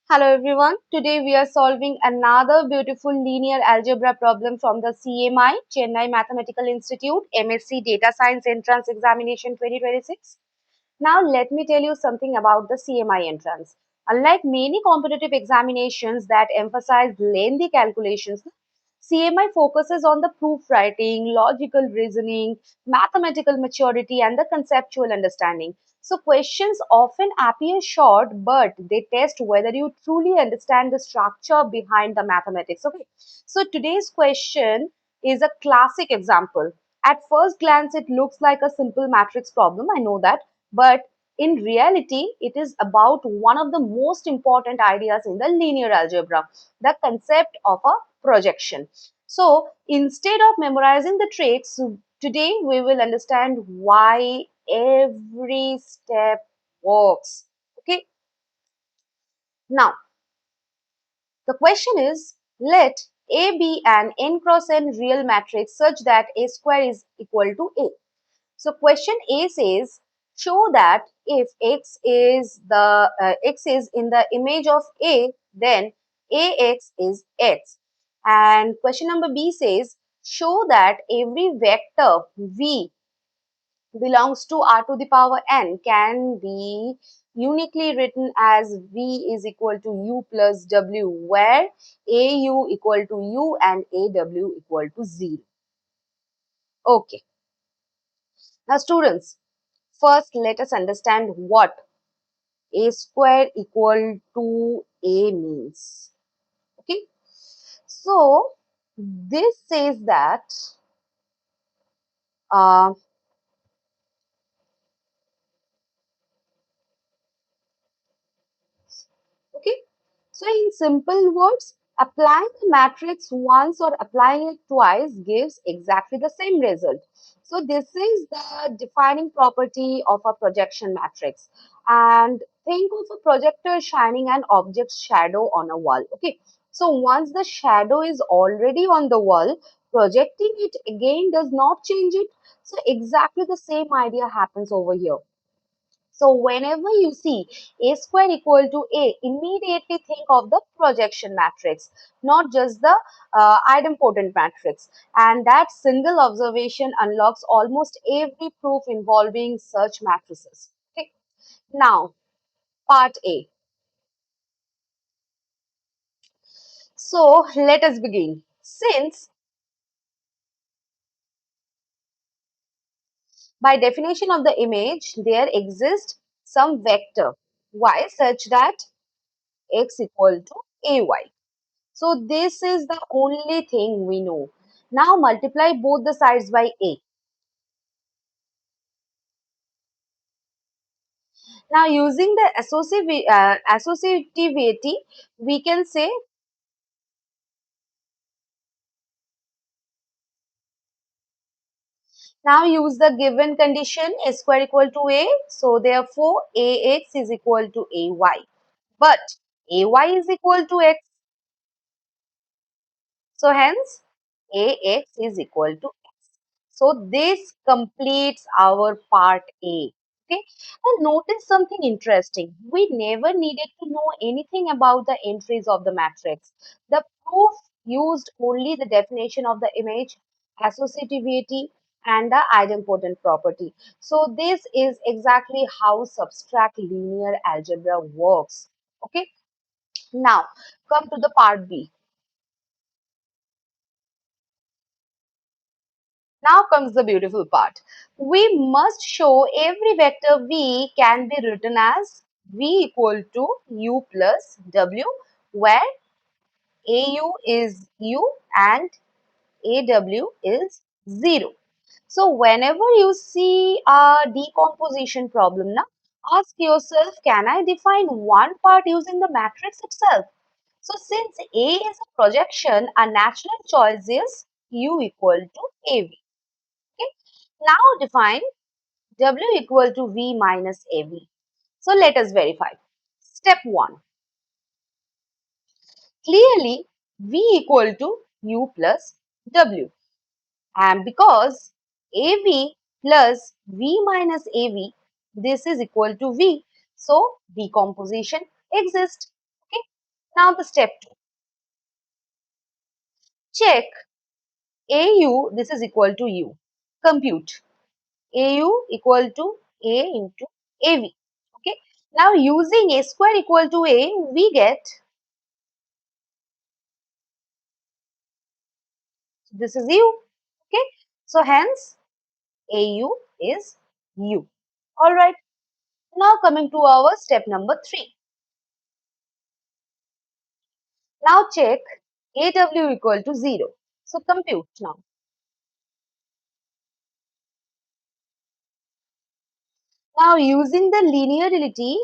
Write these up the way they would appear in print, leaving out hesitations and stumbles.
Hello everyone. Today we are solving another beautiful linear algebra problem from the CMI Chennai Mathematical Institute MSc Data Science Entrance Examination 2026. Now let me tell you something about the CMI entrance. Unlike many competitive examinations that emphasize lengthy calculations, CMI focuses on the proof writing, logical reasoning, mathematical maturity, and the conceptual understanding. So, questions often appear short, but they test whether you truly understand the structure behind the mathematics. Okay, so today's question is a classic example. At first glance, it looks like a simple matrix problem, I know that, but in reality, it is about one of the most important ideas in the linear algebra, the concept of a projection. So instead of memorizing the tricks, today we will understand why every step works. Okay. Now, the question is, let A be an n cross n real matrix such that A square is equal to A. So question A says, show that if x is in the image of A, then Ax is x. And question number B says, show that every vector V belongs to R to the power n can be uniquely written as V is equal to U plus W, where AU equal to U and AW equal to 0. Okay. Now students, first, let us understand what A square equal to A means. Okay. So, this says that, uh, okay. So, in simple words, applying the matrix once or applying it twice gives exactly the same result. So, this is the defining property of a projection matrix. And think of a projector shining an object's shadow on a wall. Okay. So, once the shadow is already on the wall, projecting it again does not change it. So, exactly the same idea happens over here. So whenever you see A square equal to A, immediately think of the projection matrix, not just the idempotent matrix. And that single observation unlocks almost every proof involving such matrices. Okay. Now, part A. So let us begin. Since by definition of the image, there exists some vector y such that x equal to ay. So this is the only thing we know. Now multiply both the sides by A. Now using the associativity, we can say, now use the given condition A square equal to A. So therefore AX is equal to AY. But AY is equal to X. So hence AX is equal to X. So this completes our part A. Okay. And notice something interesting. We never needed to know anything about the entries of the matrix. The proof used only the definition of the image, associativity, and the idempotent property. So this is exactly how subtract linear algebra works. Okay. Now come to the part B. Now comes the beautiful part. We must show every vector v can be written as v equal to u plus w, where au is u and aw is 0. So whenever you see a decomposition problem, now ask yourself, can I define one part using the matrix itself? So since A is a projection, a natural choice is u equal to av. Okay. Now define W equal to V minus AV. So let us verify. Step 1. Clearly, V equal to U plus W. And because AV plus V minus AV, this is equal to V. So decomposition exists. Okay. Now the step 2. Check AU, this is equal to U. Compute AU equal to A into AV. Okay. Now using A square equal to A, we get this is U. Okay. So hence AU is U. Alright. Now coming to our step number 3. Now check AW equal to 0. So compute now. Now using the linearity,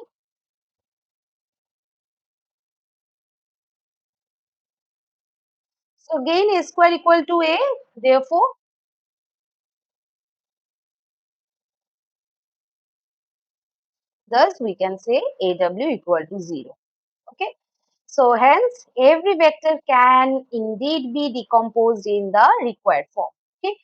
so again A square equal to A, therefore thus we can say AW equal to 0. Okay. So hence every vector can indeed be decomposed in the required form. Okay.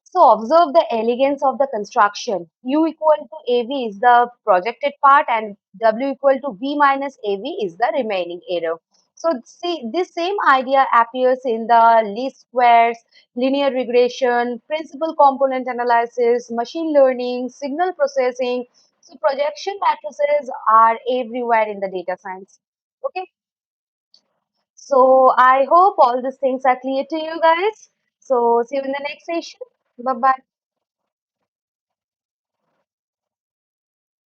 So observe the elegance of the construction. U equal to AV is the projected part and W equal to V minus AV is the remaining error. So see, this same idea appears in the least squares, linear regression, principal component analysis, machine learning, signal processing. So projection matrices are everywhere in the data science. Okay. So I hope all these things are clear to you guys. So see you in the next session. Bye bye.